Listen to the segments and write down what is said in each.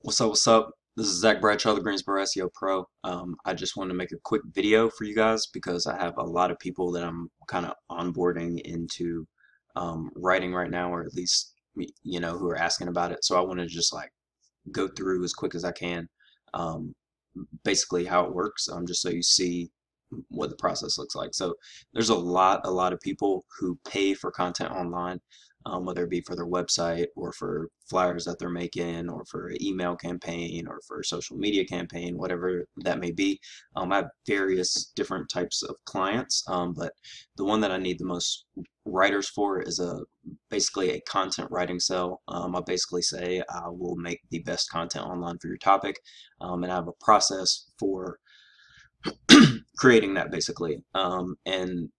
What's up? What's up? This is Zach Bradshaw, the Greensboro SEO Pro. I just wanted to make a quick video for you guys because I have a lot of people that I'm kind of onboarding into writing right now, or at least who are asking about it. So I want to just like go through as quick as I can, um, basically how it works, just so you see what the process looks like. So there's a lot of people who pay for content online, whether it be for their website or for flyers that they're making or for an email campaign or for a social media campaign, whatever that may be. I have various different types of clients, but the one that I need the most writers for is basically a content writing cell. I basically say I will make the best content online for your topic, and I have a process for creating that basically. And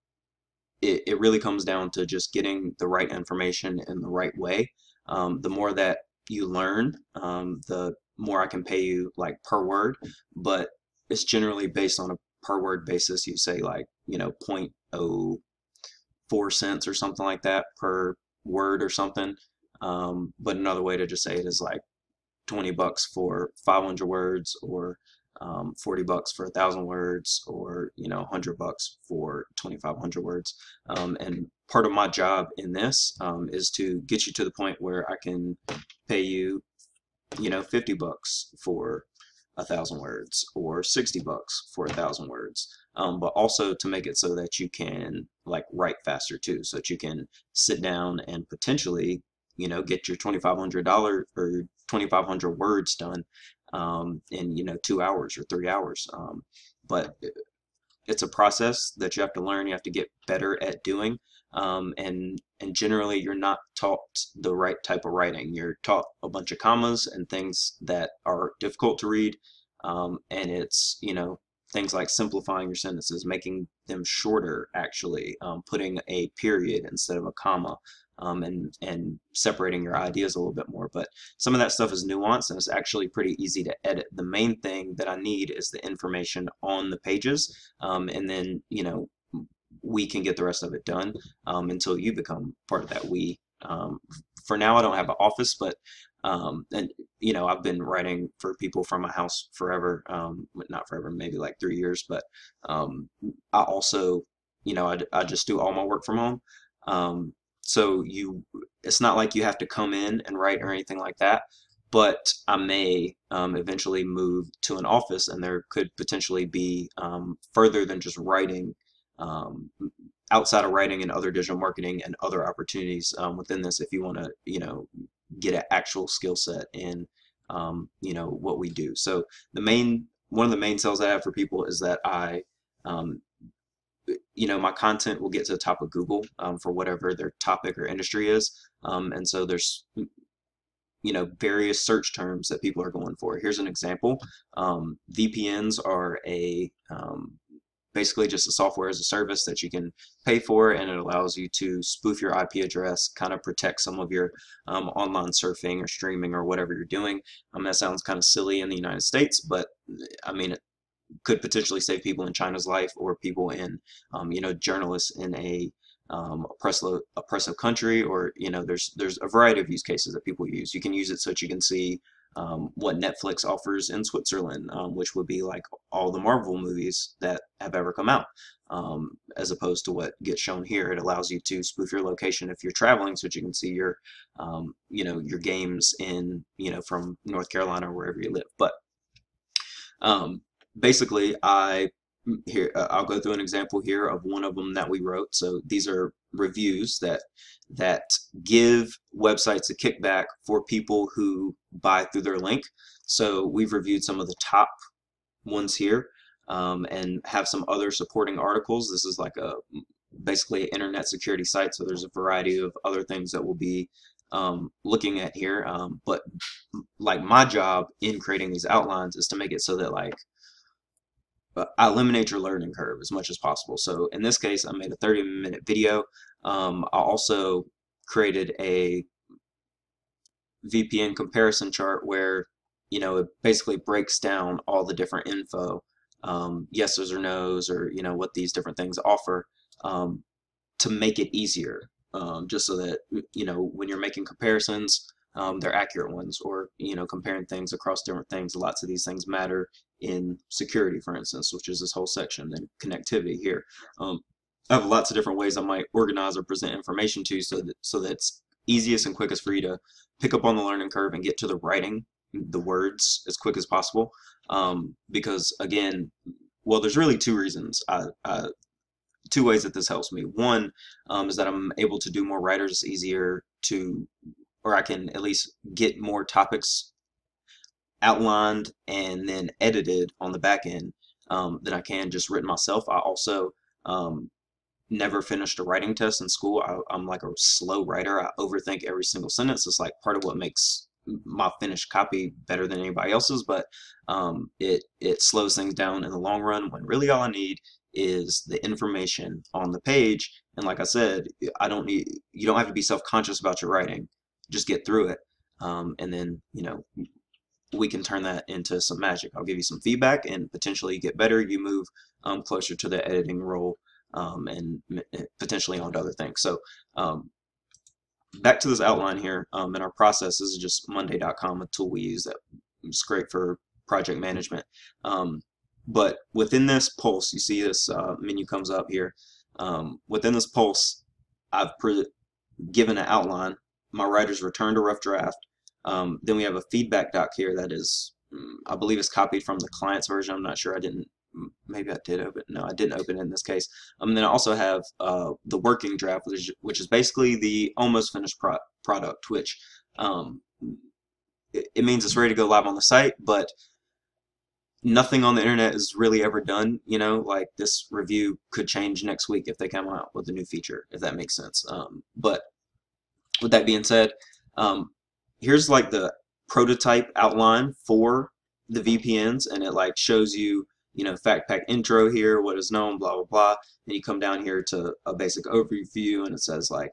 it really comes down to just getting the right information in the right way. The more that you learn, the more I can pay you like per word, but it's generally based on a per word basis. You say like, 0.04 cents or something like that per word or something. But another way to just say it is like 20 bucks for 500 words, or 40 bucks for 1,000 words, or 100 bucks for 2,500 words. And part of my job in this is to get you to the point where I can pay you 50 bucks for 1,000 words, or 60 bucks for 1,000 words. But also to make it so that you can like write faster too, so that you can sit down and potentially get your $2,500 or your 2,500 words done in 2 hours or 3 hours. But it's a process that you have to learn. You have to get better at doing. And generally, you're not taught the right type of writing. You're taught a bunch of commas and things that are difficult to read. And it's things like simplifying your sentences, making them shorter, actually, putting a period instead of a comma, and separating your ideas a little bit more. But some of that stuff is nuanced, and it's actually pretty easy to edit. The main thing that I need is the information on the pages, and then we can get the rest of it done, until you become part of that we. For now, I don't have an office, but and I've been writing for people from my house forever, not forever, maybe like 3 years. But I also, I just do all my work from home. So it's not like you have to come in and write or anything like that. But I may eventually move to an office, and there could potentially be further than just writing, um, outside of writing and other digital marketing and other opportunities within this, if you want to, get an actual skill set in, what we do. So one of the main sales I have for people is that um, my content will get to the top of Google, for whatever their topic or industry is. And so there's, various search terms that people are going for. Here's an example. VPNs are basically just a software as a service that you can pay for, and it allows you to spoof your IP address, kind of protect some of your online surfing or streaming or whatever you're doing. That sounds kind of silly in the United States, but I mean, it could potentially save people in China's life, or people in, journalists in a oppressive country, or there's a variety of use cases that people use. You can use it so that you can see what Netflix offers in Switzerland, which would be like all the Marvel movies that have ever come out, as opposed to what gets shown here. It allows you to spoof your location if you're traveling, so that you can see your games in, from North Carolina or wherever you live. But um, basically, I'll go through an example here of one of them that we wrote. So these are reviews that give websites a kickback for people who buy through their link. So we've reviewed some of the top ones here, and have some other supporting articles. This is like basically an internet security site, so there's a variety of other things that we'll be looking at here. But like, my job in creating these outlines is to make it so that like I eliminate your learning curve as much as possible. So in this case, I made a 30-minute video. I also created a VPN comparison chart where, it basically breaks down all the different info, yeses or nos, or, what these different things offer, to make it easier, just so that, when you're making comparisons, they're accurate ones, or comparing things across different things. Lots of these things matter in security, for instance, which is this whole section, then connectivity here. I have lots of different ways I might organize or present information to you, so that it's easiest and quickest for you to pick up on the learning curve and get to the writing, the words, as quick as possible. Because again, well, there's really two reasons. Two ways that this helps me. One is that I'm able to do more writers. It's easier to, or I can at least get more topics outlined and then edited on the back end than I can just written myself. I also never finished a writing test in school. I'm like a slow writer. I overthink every single sentence. It's like part of what makes my finished copy better than anybody else's, but it slows things down in the long run, when really all I need is the information on the page. And like I said, you don't have to be self-conscious about your writing. Just get through it, and then we can turn that into some magic. I'll give you some feedback, and potentially you get better. You move closer to the editing role, and potentially on to other things. So back to this outline here, in our process. This is just Monday.com, a tool we use that is great for project management. But within this pulse, you see this menu comes up here. Within this pulse, I've given an outline. My writers returned a rough draft. Then we have a feedback doc here that is, I believe, is copied from the client's version. I'm not sure. Maybe I did open. No, I didn't open it in this case. Then I also have the working draft, which is basically the almost finished product, which it means it's ready to go live on the site, but nothing on the internet is really ever done. Like this review could change next week if they come out with a new feature, if that makes sense. But with that being said, here's like the prototype outline for the VPNs, and it like shows you, fact pack intro here, what is known, blah, blah, blah. And you come down here to a basic overview, and it says like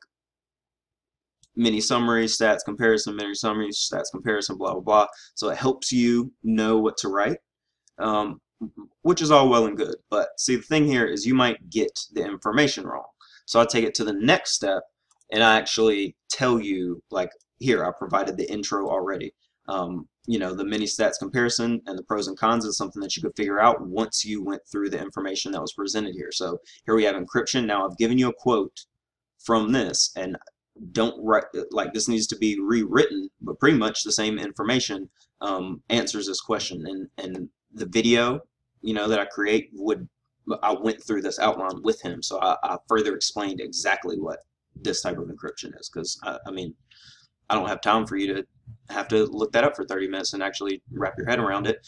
mini summary, stats comparison, mini summary, stats comparison, blah, blah, blah. So it helps you know what to write, which is all well and good. But see, the thing here is you might get the information wrong. So I take it to the next step, and I actually tell you, like, here, I provided the intro already. The mini stats comparison and the pros and cons is something that you could figure out once you went through the information that was presented here. So here we have encryption. Now I've given you a quote from this, and don't write like this needs to be rewritten, but pretty much the same information answers this question. And the video that I create I went through this outline with him, so I further explained exactly what this type of encryption is, because I mean, I don't have time for you to have to look that up for 30 minutes and actually wrap your head around it.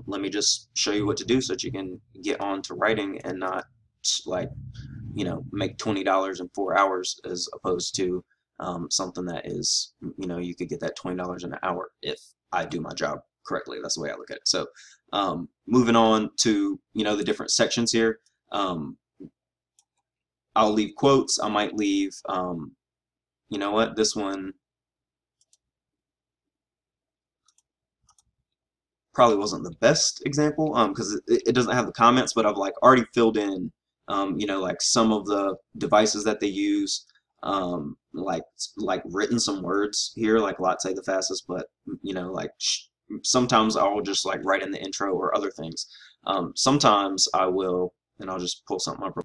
Let me just show you what to do so that you can get on to writing and not like make $20 in 4 hours, as opposed to something that is, you could get that $20 an hour if I do my job correctly. That's the way I look at it. So moving on to the different sections here, I'll leave quotes. I might leave this one probably wasn't the best example because it doesn't have the comments, but I've like already filled in like some of the devices that they use, like written some words here, like latte the fastest, but like sometimes I'll just like write in the intro or other things. Sometimes I will, and I'll just pull something up.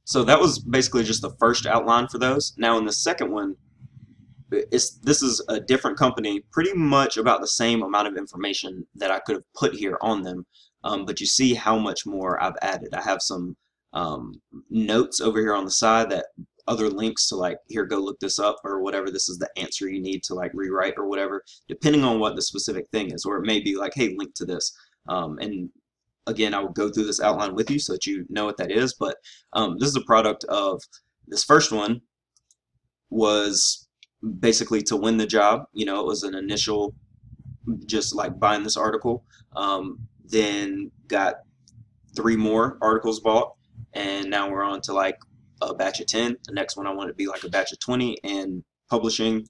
So that was basically just the first outline for those. Now in the second one, this is a different company, pretty much about the same amount of information that I could have put here on them, but you see how much more I've added. I have some notes over here on the side, that other links to like, here, go look this up or whatever. This is the answer you need to like rewrite or whatever, depending on what the specific thing is. Or it may be like, hey, link to this. And again, I will go through this outline with you so that you know what that is. But this is a product of this first one was basically to win the job. It was an initial just like buying this article, then got 3 more articles bought, and now we're on to like a batch of 10. The next one I want it to be like a batch of 20, and publishing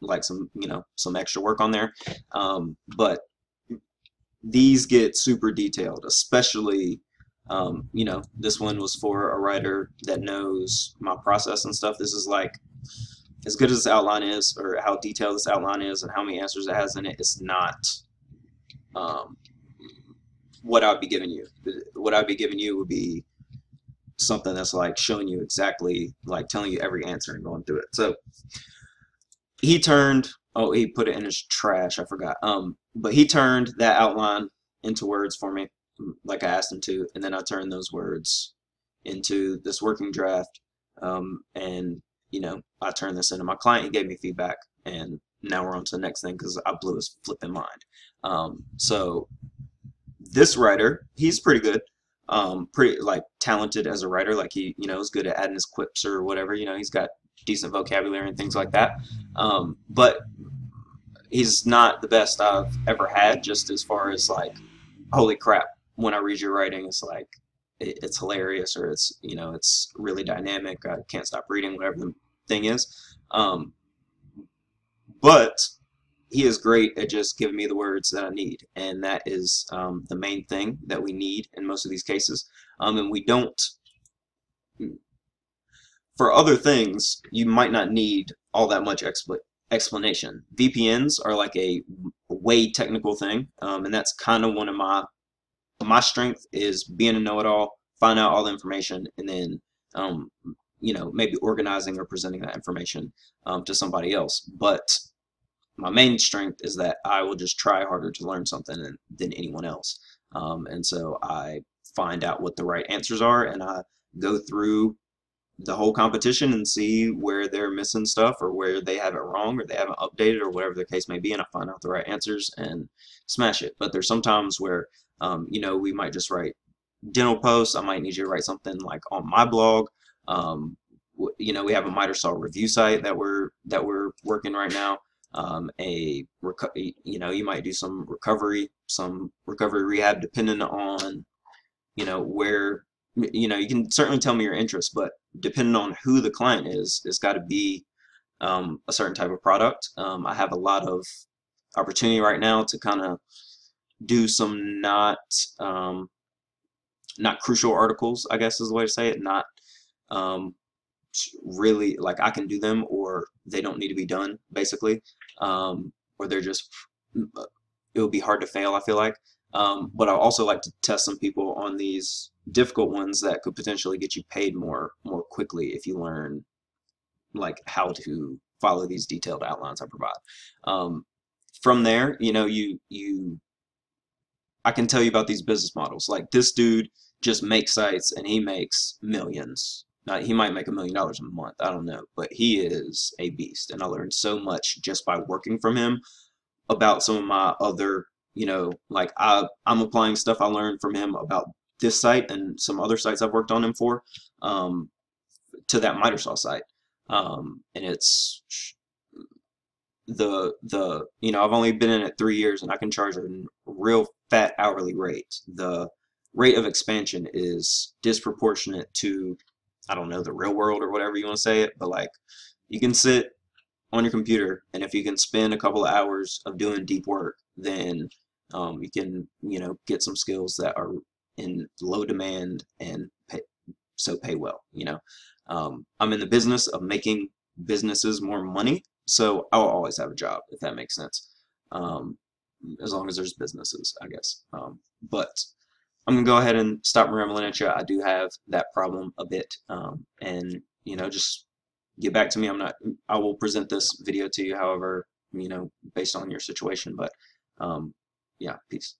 like some some extra work on there. But these get super detailed, especially this one was for a writer that knows my process and stuff. This is like as good as this outline is, or how detailed this outline is, and how many answers it has in it, it's not um, what I'd be giving you. What I'd be giving you would be something that's like showing you exactly, like telling you every answer and going through it. So he turned, oh, he put it in his trash, I forgot. But he turned that outline into words for me, like I asked him to, and then I turned those words into this working draft. And I turned this into my client. He gave me feedback, and now we're on to the next thing because I blew his flipping mind. So this writer, he's pretty good. Pretty like talented as a writer. Like he, is good at adding his quips or whatever. He's got decent vocabulary and things like that. But he's not the best I've ever had, just as far as like, holy crap, when I read your writing, it's like, it's hilarious, or it's really dynamic. I can't stop reading, whatever the thing is. But he is great at just giving me the words that I need, and that is the main thing that we need in most of these cases. And we don't, for other things, you might not need all that much explanation. VPNs are like a way technical thing, and that's kind of one of my strength is being a know-it-all, find out all the information, and then maybe organizing or presenting that information to somebody else. But my main strength is that I will just try harder to learn something than anyone else. And so I find out what the right answers are, and I go through the whole competition and see where they're missing stuff, or where they have it wrong, or they haven't updated, or whatever the case may be, and I find out the right answers and smash it. But there's some times where we might just write dental posts. I might need you to write something like on my blog. We have a miter saw review site that we're working right now. You might do some recovery rehab, depending on where you can certainly tell me your interest, but depending on who the client is, it's got to be a certain type of product. I have a lot of opportunity right now to kind of do some not crucial articles, I guess is the way to say it. Not really, like, I can do them, or they don't need to be done, basically, or they're just, it would be hard to fail, I feel like. But I also like to test some people on these difficult ones that could potentially get you paid more quickly if you learn like how to follow these detailed outlines I provide. From there, I can tell you about these business models. Like, this dude just makes sites and he makes millions. Now, he might make $1 million a month, I don't know, but he is a beast, and I learned so much just by working from him about some of my other, like, I'm applying stuff I learned from him about this site and some other sites I've worked on him for, to that miter saw site. And it's I've only been in it 3 years, and I can charge a real fat hourly rate. The rate of expansion is disproportionate to, I don't know, the real world, or whatever you want to say it, but like, you can sit on your computer, and if you can spend a couple of hours of doing deep work, then you can get some skills that are in low demand and pay well. I'm in the business of making businesses more money, so I'll always have a job, if that makes sense, as long as there's businesses, I guess. But I'm gonna go ahead and stop rambling at you. I do have that problem a bit, and just get back to me. I will present this video to you, however, based on your situation. But yeah, peace.